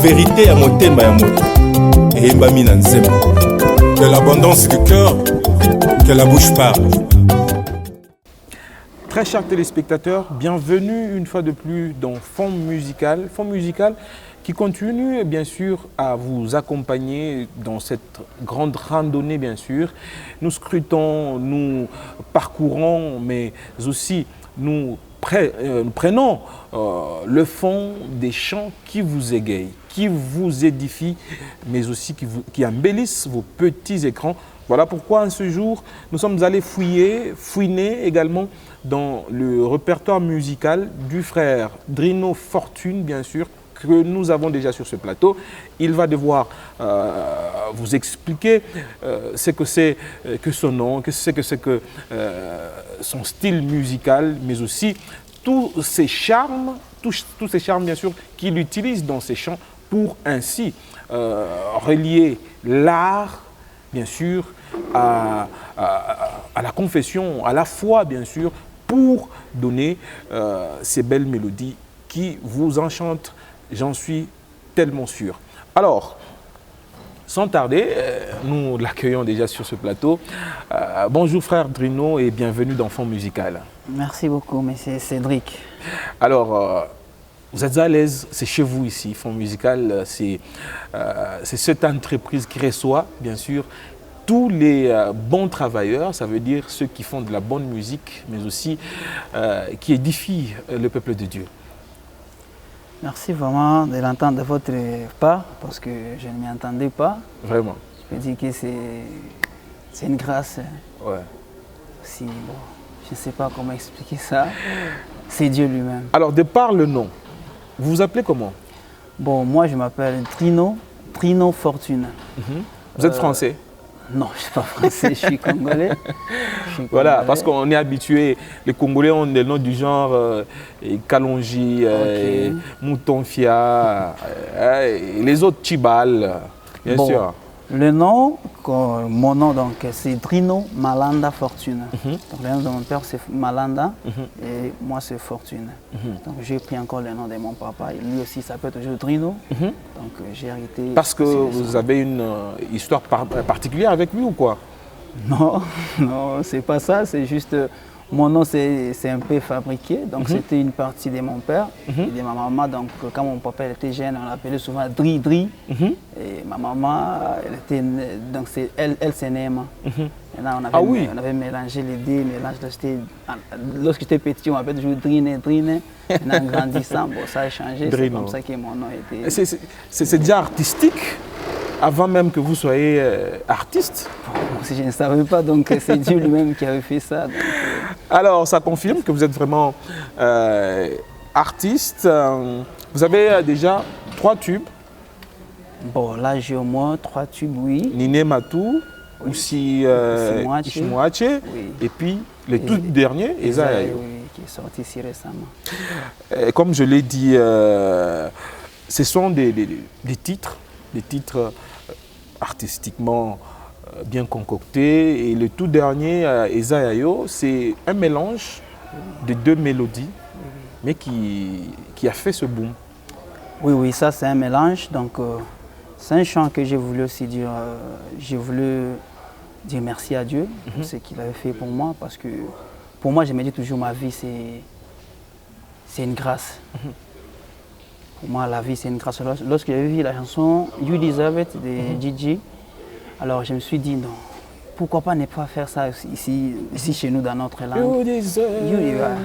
vérité à motema ya moto eyembami na nzembo. Que l'abondance du cœur, que la bouche parle. Très chers téléspectateurs, bienvenue une fois de plus dans Fond Musical. Fond Musical qui continue bien sûr à vous accompagner dans cette grande randonnée bien sûr. Nous scrutons, nous parcourons, mais aussi nous prenons le fond des chants qui vous égayent, qui vous édifient, mais aussi qui embellissent vos petits écrans. Voilà pourquoi en ce jour, nous sommes allés fouiner également dans le répertoire musical du frère Drino Fortune, bien sûr, que nous avons déjà sur ce plateau. Il va devoir vous expliquer ce que c'est que son nom, ce que c'est que son style musical, mais aussi tous ces charmes bien sûr qu'il utilise dans ses chants pour ainsi relier l'art bien sûr à la confession, à la foi bien sûr, pour donner ces belles mélodies qui vous enchantent, j'en suis tellement sûr. Alors, sans tarder, nous l'accueillons déjà sur ce plateau. Bonjour frère Drino et bienvenue dans Fond Musical. Merci beaucoup, monsieur Cédric. Alors, vous êtes à l'aise, c'est chez vous ici, Fond Musical, c'est cette entreprise qui reçoit, bien sûr, tous les bons travailleurs, ça veut dire ceux qui font de la bonne musique, mais aussi qui édifient le peuple de Dieu. Merci vraiment de l'entendre de votre part, parce que je ne m'y entendais pas. Vraiment. Je peux dire que c'est une grâce. Ouais. Si, bon, je ne sais pas comment expliquer ça. C'est Dieu lui-même. Alors, de par le nom, vous vous appelez comment? Bon, moi je m'appelle Drino Fortune. Vous êtes français? Non, je ne suis pas français, je suis congolais. Voilà, parce qu'on est habitué, les Congolais ont des noms du genre Kalonji, Moutonfia, les autres Chibal, bien sûr. Le nom, mon nom donc c'est Drino Malanda Fortune. Donc le nom de mon père c'est Malanda et moi c'est Fortune. Donc j'ai pris encore le nom de mon papa. Et lui aussi s'appelle toujours Drino. Donc j'ai hérité. Parce que vous avez une histoire particulière avec lui ou quoi? Non, non, c'est pas ça. C'est juste mon nom c'est un peu fabriqué. Donc c'était une partie de mon père et de ma maman. Donc quand mon papa était jeune, on l'appelait souvent Dri Dri. Et ma maman, elle s'est née Emma. Maintenant, on avait mélangé les deux. Lorsque j'étais petit, on m'appelait toujours Drine, Drine. Maintenant, en grandissant, bon, ça a changé. C'est comme ça que mon nom était. C'est déjà artistique avant même que vous soyez artiste? Si je ne savais pas, donc c'est Dieu lui-même qui avait fait ça. Donc, alors, ça confirme que vous êtes vraiment artiste. Vous avez déjà 3 tubes. Bon, là, j'ai au moins 3 tubes, oui. Nine Matou, aussi Ishmoache, et puis le tout dernier, Esayayo. Oui, qui est sorti si récemment. Comme je l'ai dit, ce sont des titres artistiquement bien concoctés. Et le tout dernier, Esayayo, c'est un mélange de 2 mélodies, mais qui a fait ce boom. Oui, oui, ça c'est un mélange. Donc, c'est un chant que j'ai voulu aussi dire. J'ai voulu dire merci à Dieu pour ce qu'il avait fait pour moi. Parce que pour moi, je me dis toujours, ma vie, c'est une grâce. Pour moi, la vie, c'est une grâce. Lorsque j'ai vu la chanson You Deserve It de Gigi, alors je me suis dit, non, pourquoi pas ne pas faire ça ici chez nous, dans notre langue. You deserve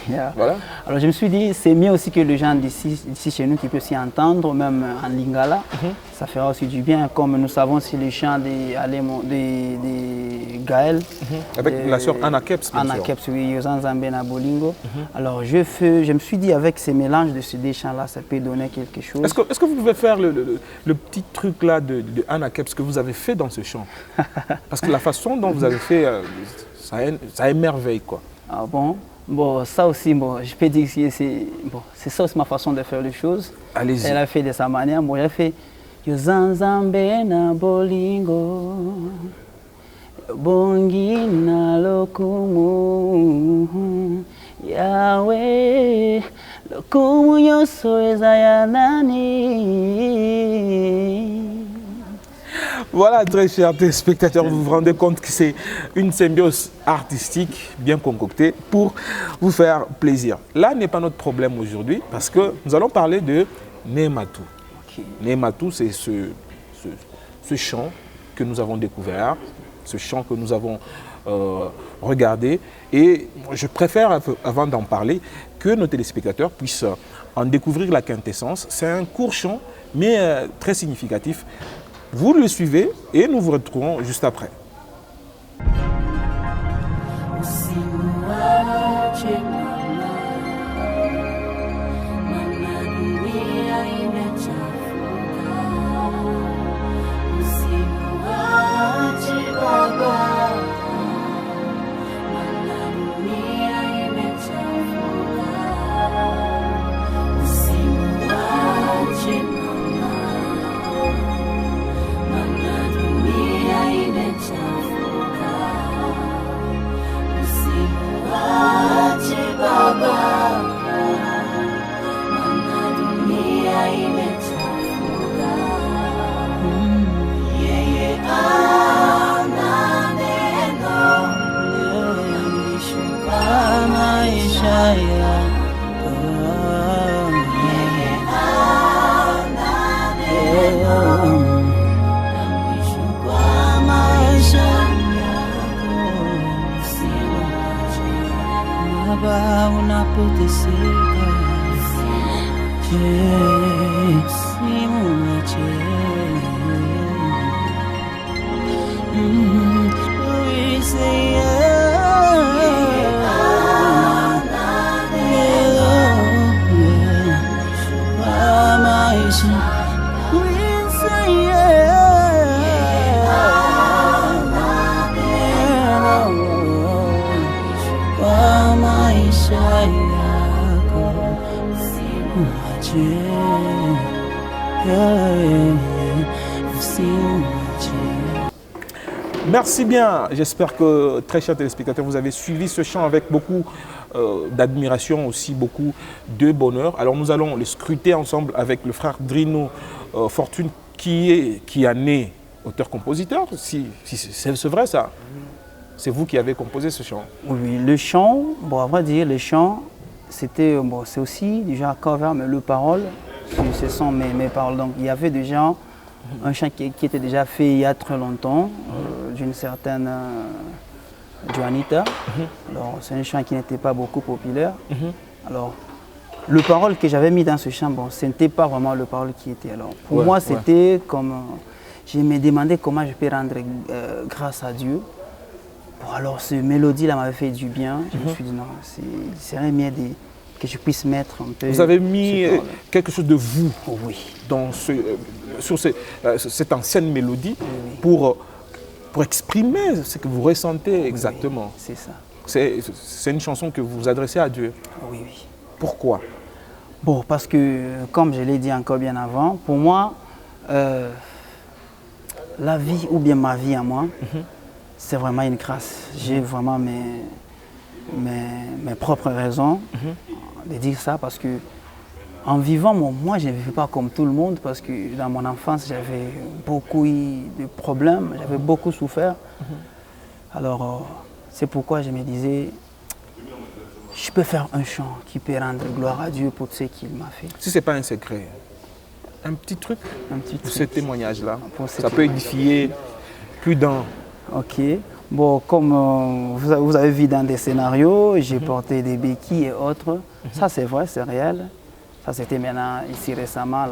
Yeah. Voilà. Alors je me suis dit, c'est mieux aussi que les gens d'ici chez nous qui peuvent s'y entendre, même en lingala. Ça fera aussi du bien, comme nous savons si les chants de Gaël. Avec la sœur Anna Keps. Anna Keps, oui, Yozan Zambena Bolingo. Alors je me suis dit, avec ces mélanges de ces deux chants-là, ça peut donner quelque chose. Est-ce que vous pouvez faire le petit truc là de Anna Keps que vous avez fait dans ce chant? Parce que la façon dont vous avez fait, ça émerveille quoi. Ah bon? Bon, ça aussi, bon, je peux dire que c'est ça aussi ma façon de faire les choses. Allez-y. Elle a fait de sa manière. Bon, j'ai fait Yozanzambena Bolingo, Bongina Lokumu, Yahweh, Kumu nyonso ezaya nani. Voilà, très chers téléspectateurs, vous vous rendez compte que c'est une symbiose artistique bien concoctée pour vous faire plaisir. Là n'est pas notre problème aujourd'hui parce que nous allons parler de Nématou. Okay. Nématou, c'est ce chant que nous avons découvert, ce chant que nous avons regardé. Et je préfère, avant d'en parler, que nos téléspectateurs puissent en découvrir la quintessence. C'est un court chant, mais très significatif. Vous le suivez et nous vous retrouvons juste après. Merci bien. J'espère que, très chers téléspectateurs, vous avez suivi ce chant avec beaucoup d'admiration, aussi beaucoup de bonheur. Alors nous allons le scruter ensemble avec le frère Drino Fortune qui a né auteur-compositeur. C'est vrai ça? C'est vous qui avez composé ce chant? Oui, le chant, bon, à vrai dire, le chant, c'était, bon, c'est aussi déjà cover, mais le parole, ce sont mes paroles. Donc il y avait déjà un chant qui était déjà fait il y a très longtemps, d'une certaine Joanita. Alors c'est un chant qui n'était pas beaucoup populaire. Alors le parole que j'avais mis dans ce chant, bon, ce n'était pas vraiment le parole qui était. Alors pour moi, c'était comme, je me demandais comment je peux rendre grâce à Dieu. Bon, alors ce mélodie-là m'avait fait du bien. Je me suis dit non, c'est serait mieux que je puisse mettre un peu. Vous avez mis quelque chose de vous dans sur cette ancienne mélodie pour exprimer ce que vous ressentez exactement. C'est ça. C'est une chanson que vous adressez à Dieu. Oui, oui. Pourquoi? Bon, parce que, comme je l'ai dit encore bien avant, pour moi, la vie ou bien ma vie à moi, c'est vraiment une grâce. J'ai vraiment mes propres raisons de dire ça parce que en vivant, moi je ne vivais pas comme tout le monde parce que dans mon enfance j'avais beaucoup eu de problèmes, j'avais beaucoup souffert. Alors c'est pourquoi je me disais, je peux faire un chant qui peut rendre gloire à Dieu pour ce qu'il m'a fait. Si ce n'est pas un secret, un petit truc pour ce témoignage-là, ça peut édifier plus d'un. Ok. Bon, comme vous avez vu dans des scénarios, j'ai porté des béquilles et autres. Ça, c'est vrai, c'est réel. Ça, c'était maintenant, ici récemment,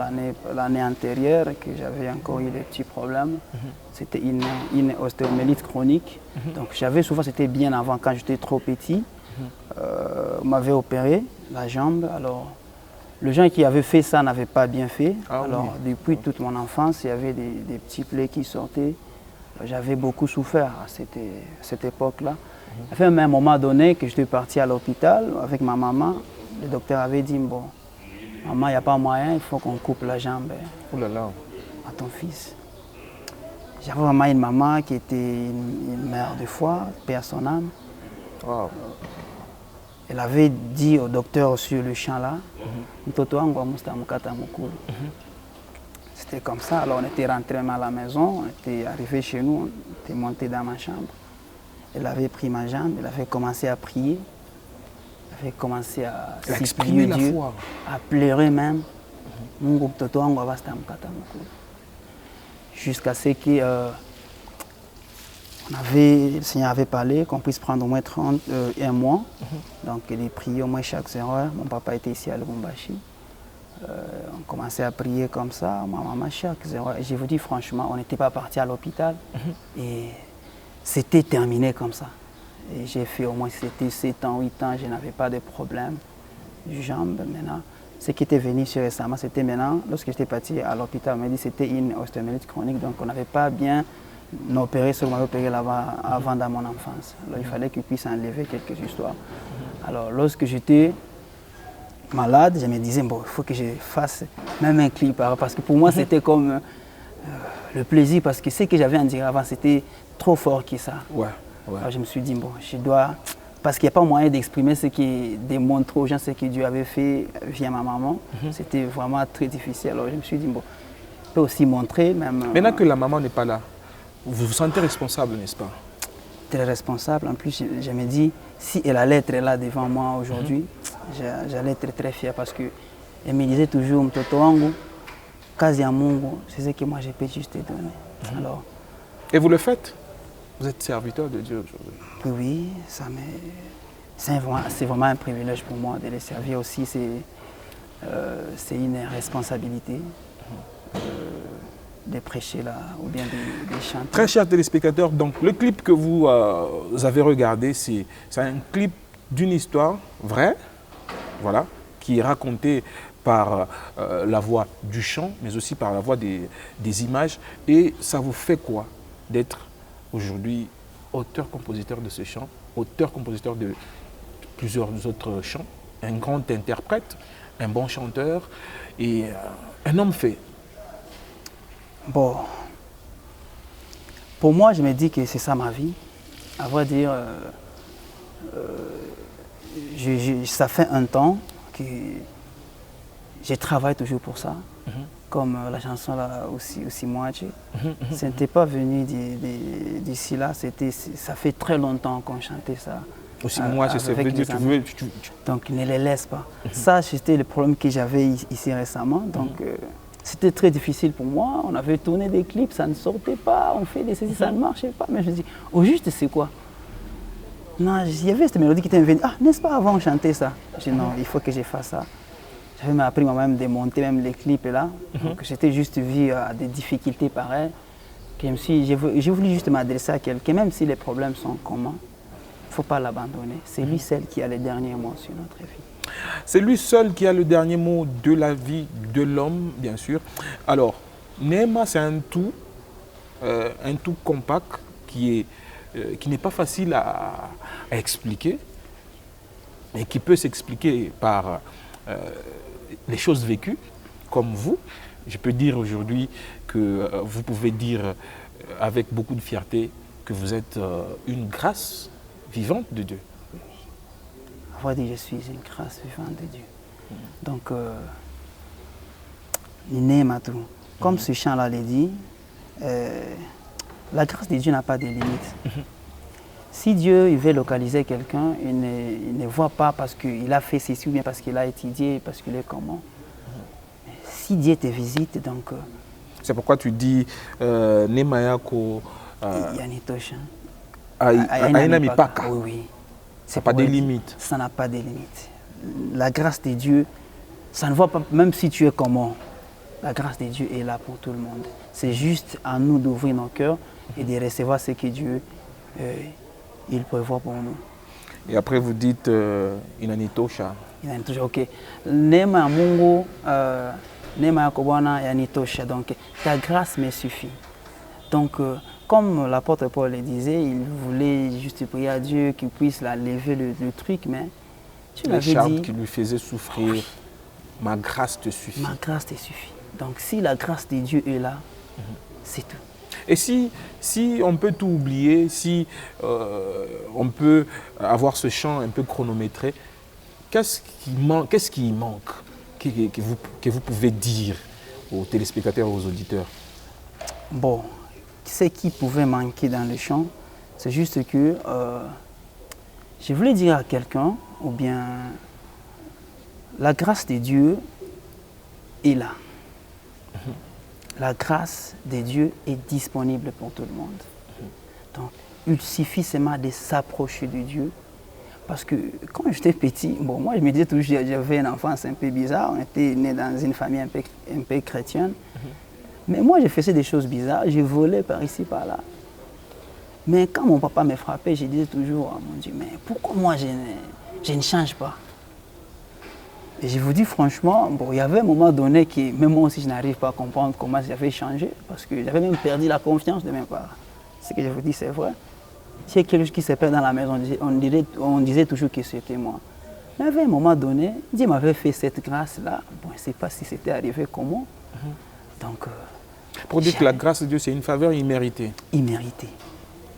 l'année antérieure, que j'avais encore eu des petits problèmes. C'était une ostéomyélite chronique. Donc, j'avais souvent, c'était bien avant, quand j'étais trop petit. On m'avait opéré la jambe. Alors, le gens qui avait fait ça n'avait pas bien fait. Alors, depuis toute mon enfance, il y avait des petits plaies qui sortaient. J'avais beaucoup souffert à cette époque-là. Il y avait même un moment donné que j'étais parti à l'hôpital avec ma maman. Le docteur avait dit, bon, maman, il n'y a pas moyen, il faut qu'on coupe la jambe à ton fils. J'avais vraiment une maman qui était une mère de foi, paix à son âme. Wow. Elle avait dit au docteur sur le champ là, Mtoto wangu amustamukata mukulu. C'était comme ça. Alors on était rentré même à la maison, on était arrivé chez nous, on était monté dans ma chambre. Elle avait pris ma jambe, elle avait commencé à prier. Elle avait commencé à exprimer la Dieu, foi. à pleurer même. Mungu mtoto wangu abastamukata mukulu. Jusqu'à ce que le Seigneur avait parlé qu'on puisse prendre au moins 1 mois. Donc il priait au moins chaque 0 heure. Mon papa était ici à Lubumbashi. On commençait à prier comme ça, ma maman chaque 0 heure. Et je vous dis franchement, on n'était pas parti à l'hôpital. Et c'était terminé comme ça. Et j'ai fait au moins 7 ans, 8 ans, je n'avais pas de problème du jambe maintenant. Ce qui était venu sur récemment, c'était maintenant, lorsque j'étais parti à l'hôpital, on m'a dit que c'était une ostéomyélite chronique, donc on n'avait pas bien opéré ce qu'on m'avait opéré là-bas avant dans mon enfance. Alors il fallait qu'il puisse enlever quelques histoires. Alors lorsque j'étais malade, je me disais, bon, il faut que je fasse même un clip, parce que pour moi c'était comme le plaisir, parce que ce que j'avais à dire avant, c'était trop fort que ça. Ouais. Alors je me suis dit, bon, je dois... Parce qu'il n'y a pas moyen d'exprimer ce qui démontre aux gens ce que Dieu avait fait via ma maman. C'était vraiment très difficile. Alors je me suis dit, bon, je peux aussi montrer même... Maintenant que la maman n'est pas là, vous vous sentez responsable, n'est-ce pas? Très responsable. En plus, je me dis, si elle allait être là devant moi aujourd'hui, j'allais être très fier parce qu'elle me disait toujours, mtoto wangu, kazi ya Mungu, c'est ce que moi je peux juste te donner. Alors, et vous le faites? Vous êtes serviteur de Dieu aujourd'hui? Oui, c'est vraiment un privilège pour moi de les servir aussi. C'est une responsabilité de prêcher là, ou bien de chanter. Très chers téléspectateurs, donc le clip que vous avez regardé, c'est un clip d'une histoire vraie, voilà, qui est racontée par la voix du chant, mais aussi par la voix des images. Et ça vous fait quoi d'être aujourd'hui auteur-compositeur de ce chant, auteur-compositeur de plusieurs autres chants, un grand interprète, un bon chanteur et un homme fait? Bon, pour moi, je me dis que c'est ça ma vie. À vrai dire, ça fait un temps que je travaille toujours pour ça. Comme la chanson là aussi moi, ce n'était pas venu d'ici là, ça fait très longtemps qu'on chantait ça. Aussi moi, ça veut dire que donc ne les laisse pas. Ça, c'était le problème que j'avais ici récemment. Donc c'était très difficile pour moi. On avait tourné des clips, ça ne sortait pas, on fait des saisies, ça ne marchait pas. Mais je me dis, au juste c'est quoi? Non, il y avait cette mélodie qui était venue. Ah, n'est-ce pas avant on chantait ça? Je dis non, il faut que je fasse ça. J'avais appris moi-même de monter même les clips là. Donc j'étais juste vu à des difficultés pareilles. J'ai voulu juste m'adresser à quelqu'un, même si les problèmes sont communs. Il ne faut pas l'abandonner. C'est lui seul qui a les derniers mots sur notre vie. C'est lui seul qui a le dernier mot de la vie de l'homme, bien sûr. Alors, Neema, c'est un tout compact qui n'est pas facile à expliquer, mais qui peut s'expliquer par les choses vécues, comme vous. Je peux dire aujourd'hui que vous pouvez dire avec beaucoup de fierté que vous êtes une grâce vivante de Dieu. À vrai dire, je suis une grâce vivante de Dieu. Donc, Neema tout. Comme ce chant-là le dit, la grâce de Dieu n'a pas de limite. Si Dieu il veut localiser quelqu'un, il ne voit pas parce qu'il a fait ceci ou bien parce qu'il a étudié, parce qu'il est comment. Si Dieu te visite, donc... C'est pourquoi tu dis Neema yako yanitosha. Haina mipaka. Oui, oui. Ça n'a pas de limite. Ça n'a pas de limite. La grâce de Dieu, ça ne voit pas, même si tu es comment, la grâce de Dieu est là pour tout le monde. C'est juste à nous d'ouvrir nos cœurs et de recevoir ce que Dieu il prévoit pour nous. Et après vous dites inanitosha. Inanitosha, ok. Neema ya Mungu, neema yako Bwana yanitosha. Donc ta grâce me suffit. Donc comme l'apôtre Paul le disait, il voulait juste prier à Dieu qu'il puisse la lever le truc, mais tu l'avais dit. Qui lui faisait souffrir, oui. Ma grâce te suffit. Ma grâce te suffit. Donc si la grâce de Dieu est là, c'est tout. Et si on peut tout oublier, si on peut avoir ce chant un peu chronométré, qu'est-ce qui manque que vous pouvez dire aux téléspectateurs et aux auditeurs? Bon, ce qui pouvait manquer dans le chant, c'est juste que je voulais dire à quelqu'un, ou bien la grâce de Dieu est là. La grâce de Dieu est disponible pour tout le monde. Donc, il suffit seulement de s'approcher de Dieu. Parce que quand j'étais petit, bon, moi je me disais toujours que j'avais une enfance un peu bizarre. On était né dans une famille un peu chrétienne. Mais moi je faisais des choses bizarres. Je volais par ici, par là. Mais quand mon papa me frappait, je disais toujours, oh mon Dieu, mais pourquoi moi je ne change pas? Et je vous dis franchement, bon, il y avait un moment donné que même moi aussi je n'arrive pas à comprendre comment j'avais changé. Parce que j'avais même perdu la confiance de mes parents. Ce que je vous dis, c'est vrai. S'il y a quelque chose qui se passe dans la maison, on disait toujours que c'était moi. Mais à un moment donné, Dieu m'avait fait cette grâce-là. Bon, je ne sais pas si c'était arrivé comment. Donc, pour dire que la grâce de Dieu, c'est une faveur imméritée. Imméritée.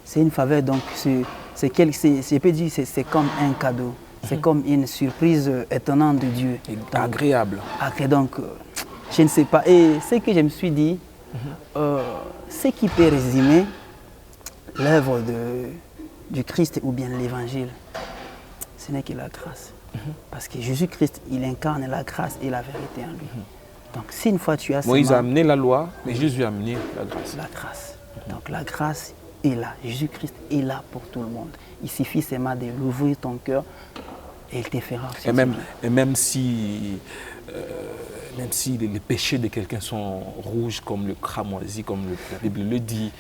C'est une faveur, donc je peux dire c'est comme un cadeau. C'est comme une surprise étonnante de Dieu. Et donc, agréable. Donc, je ne sais pas. Et ce que je me suis dit, ce qui peut résumer l'œuvre du Christ ou bien l'évangile, ce n'est que la grâce. Parce que Jésus-Christ, il incarne la grâce et la vérité en lui. Donc si une fois tu as Moïse a amené la loi, mais Jésus a amené la grâce. La grâce. Donc la grâce est là. Jésus-Christ est là pour tout le monde. Il suffit seulement de l'ouvrir ton cœur et il te fera aussi. Et même si les péchés de quelqu'un sont rouges comme le cramoisi, comme la Bible le dit,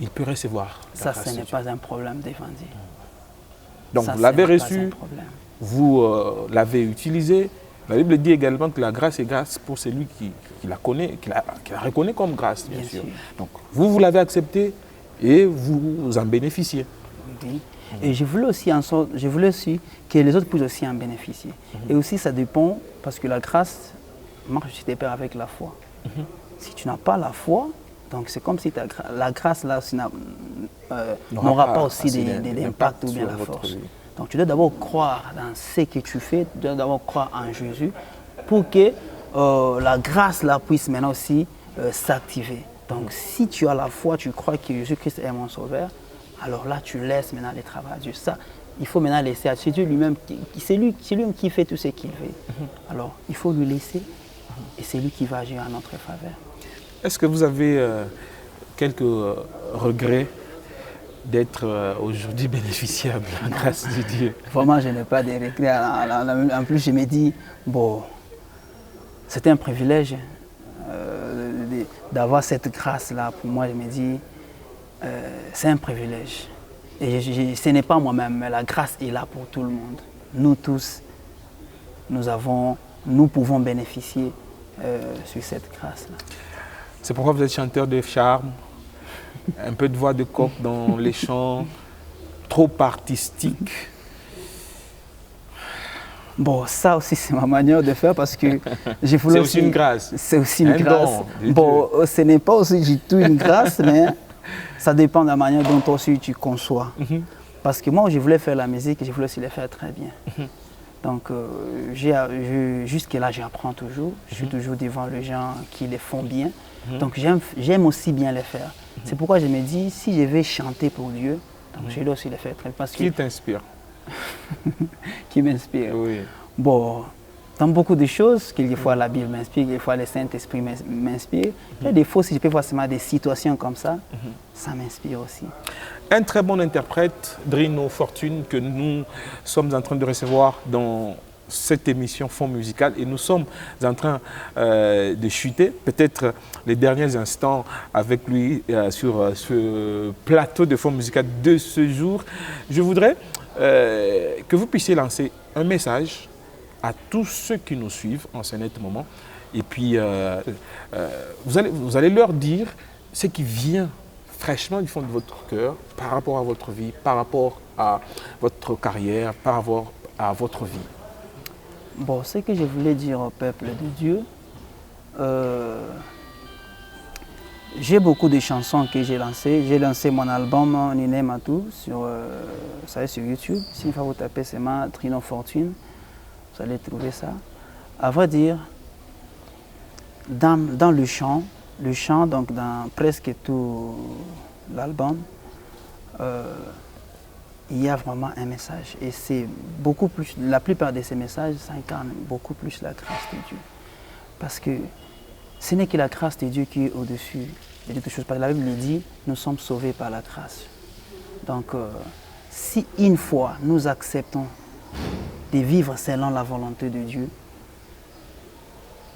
il peut recevoir. Ça, ce n'est pas un problème d'évangile. Donc vous l'avez reçu, vous l'avez utilisé. La Bible dit également que la grâce est grâce pour celui qui la connaît, qui la reconnaît comme grâce, bien sûr. Donc vous l'avez accepté et vous en bénéficiez. Oui. Et je voulais aussi que les autres puissent aussi en bénéficier. Et aussi ça dépend, parce que la grâce marche de pair avec la foi. Si tu n'as pas la foi, donc c'est comme si la grâce là aussi n'aura pas aussi d'impact ou bien la force. Donc tu dois d'abord croire dans ce que tu fais, tu dois d'abord croire en Jésus pour que la grâce là puisse maintenant aussi s'activer. Donc si tu as la foi, tu crois que Jésus-Christ est mon sauveur, alors là tu laisses maintenant le travail à Dieu. Ça, il faut maintenant laisser à Dieu lui-même, c'est lui qui fait tout ce qu'il veut. Alors il faut lui laisser et c'est lui qui va agir en notre faveur. Est-ce que vous avez quelques regrets d'être aujourd'hui bénéficiaire de la grâce de Dieu? Vraiment, je n'ai pas de regrets. En plus, je me dis, bon, c'est un privilège d'avoir cette grâce-là. Pour moi, je me dis, c'est un privilège. Et ce n'est pas moi-même, mais la grâce est là pour tout le monde. Nous tous, nous pouvons bénéficier sur cette grâce-là. C'est pourquoi vous êtes chanteur de charme, un peu de voix de coq dans les chants, trop artistique. Bon, ça aussi c'est ma manière de faire parce que je voulais aussi une grâce. C'est aussi une grâce. Bon, ce n'est pas aussi du tout une grâce, mais ça dépend de la manière dont toi aussi tu conçois. Parce que moi, je voulais faire la musique et je voulais aussi la faire très bien. Donc, jusque-là, j'apprends toujours. Je suis toujours devant les gens qui les font bien. Donc, j'aime aussi bien les faire. C'est pourquoi je me dis, si je vais chanter pour Dieu, donc je dois aussi le faire très bien. Qui t'inspire? Qui m'inspire? Oui. Bon, dans beaucoup de choses, quelquefois la Bible m'inspire, quelquefois le Saint-Esprit m'inspire. Mais des fois, si je peux voir des situations comme ça, ça m'inspire aussi. Un très bon interprète, Drino Fortune, que nous sommes en train de recevoir dans cette émission Fond Musical et nous sommes en train de chuter peut-être les derniers instants avec lui sur ce plateau de Fond Musical de ce jour. Je voudrais que vous puissiez lancer un message à tous ceux qui nous suivent en ce net moment et puis vous allez leur dire ce qui vient fraîchement du fond de votre cœur par rapport à votre vie, par rapport à votre carrière, par rapport à votre vie. Bon, ce que je voulais dire au peuple de Dieu, j'ai beaucoup de chansons que j'ai lancées. J'ai lancé mon album Niné Matou sur YouTube. Si une fois vous tapez c'est Drino Fortune, vous allez trouver ça. À vrai dire, dans le chant, donc dans presque tout l'album, il y a vraiment un message. Et c'est beaucoup plus, la plupart de ces messages s'incarnent beaucoup plus la grâce de Dieu. Parce que ce n'est que la grâce de Dieu qui est au-dessus de toutes choses. Parce que la Bible dit, nous sommes sauvés par la grâce. Donc, si une fois nous acceptons de vivre selon la volonté de Dieu,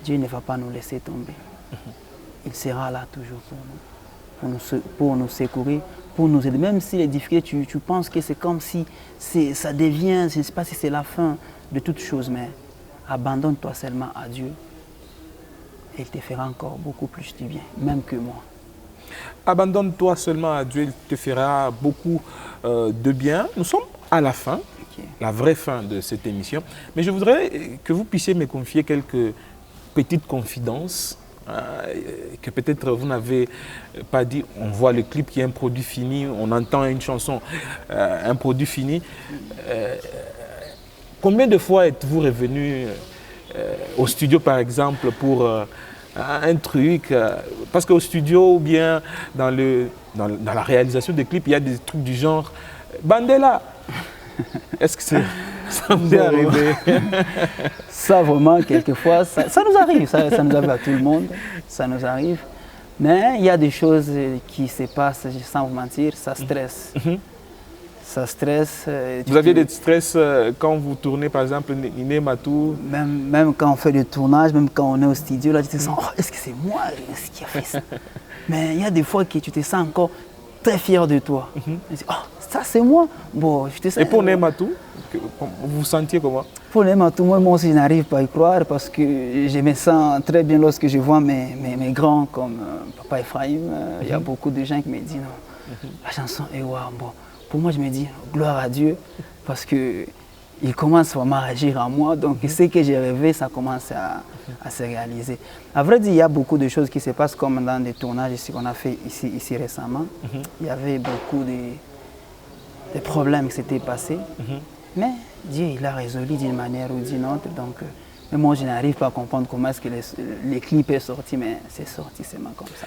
Dieu ne va pas nous laisser tomber. Il sera là toujours pour nous secourir, pour nous aider. Même si les difficultés, tu penses que c'est comme si ça devient, je ne sais pas si c'est la fin de toute chose, mais abandonne-toi seulement à Dieu. Et il te fera encore beaucoup plus du bien, même que moi. Abandonne-toi seulement à Dieu, il te fera beaucoup de bien. Nous sommes à la fin, la vraie fin de cette émission. Mais je voudrais que vous puissiez me confier quelques petites confidences que peut-être vous n'avez pas dit. On voit le clip qui est un produit fini, on entend une chanson, un produit fini. Combien de fois êtes-vous revenu au studio, par exemple, pour un truc, parce qu'au studio ou bien dans la réalisation des clips, il y a des trucs du genre Bandela. Est-ce que ça vous est arrivé? Ça vraiment, quelquefois, ça nous arrive, ça nous arrive à tout le monde, ça nous arrive. Mais il y a des choses qui se passent, sans vous mentir, ça stresse. Ça stresse. Vous aviez des stress quand vous tournez, par exemple, Niné Matou? Même quand on fait du tournage, même quand on est au studio, là, tu te sens, oh, est-ce que c'est moi qui a fait ça? Mais il y a des fois que tu te sens encore très fier de toi. Tu dis, oh, ça c'est moi. Bon, je te sens. Et pour Niné Matou, vous vous sentiez comment? Pour Niné Matou, moi aussi, je n'arrive pas à y croire parce que je me sens très bien lorsque je vois mes grands comme Papa Ephraim. Il y a beaucoup de gens qui me disent, non, la chanson est waouh. Bon. Pour moi, je me dis, gloire à Dieu, parce qu'il commence vraiment à agir en moi. Donc, ce que j'ai rêvé, ça commence à se réaliser. À vrai dire, il y a beaucoup de choses qui se passent, comme dans des tournages qu'on a fait ici récemment. Il y avait beaucoup de problèmes qui s'étaient passés. Mais Dieu, il a résolu d'une manière ou d'une autre. Donc, mais moi, je n'arrive pas à comprendre comment est-ce que les clips sont sortis, mais c'est sorti seulement comme ça.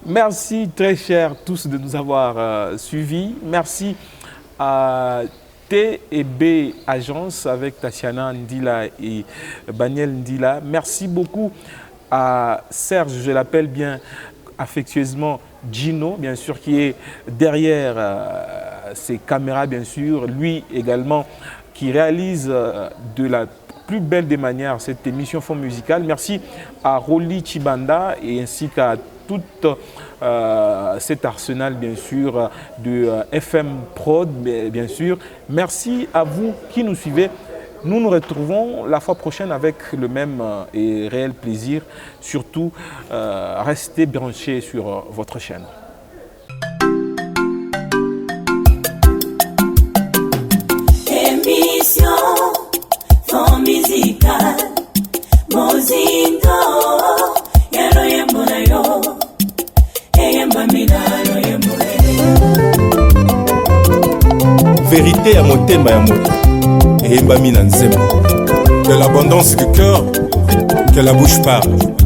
Merci très chers tous de nous avoir suivis. Merci à T&B Agence avec Tatiana Ndila et Baniel Ndila. Merci beaucoup à Serge, je l'appelle bien affectueusement Gino, bien sûr, qui est derrière ces caméras, bien sûr. Lui également, qui réalise de la plus belle des manières cette émission Fond Musical. Merci à Rolly Chibanda et ainsi qu'à tout cet arsenal, bien sûr, de FM Prod, bien sûr. Merci à vous qui nous suivez. Nous nous retrouvons la fois prochaine avec le même et réel plaisir. Surtout, restez branchés sur votre chaîne. Émission Fond Musical Mozindo Yalo yembona yo Eyemba minalo yembona. Vérité ya motema ya moto eyembami na nzembo. Que l'abondance du cœur, que la bouche parle.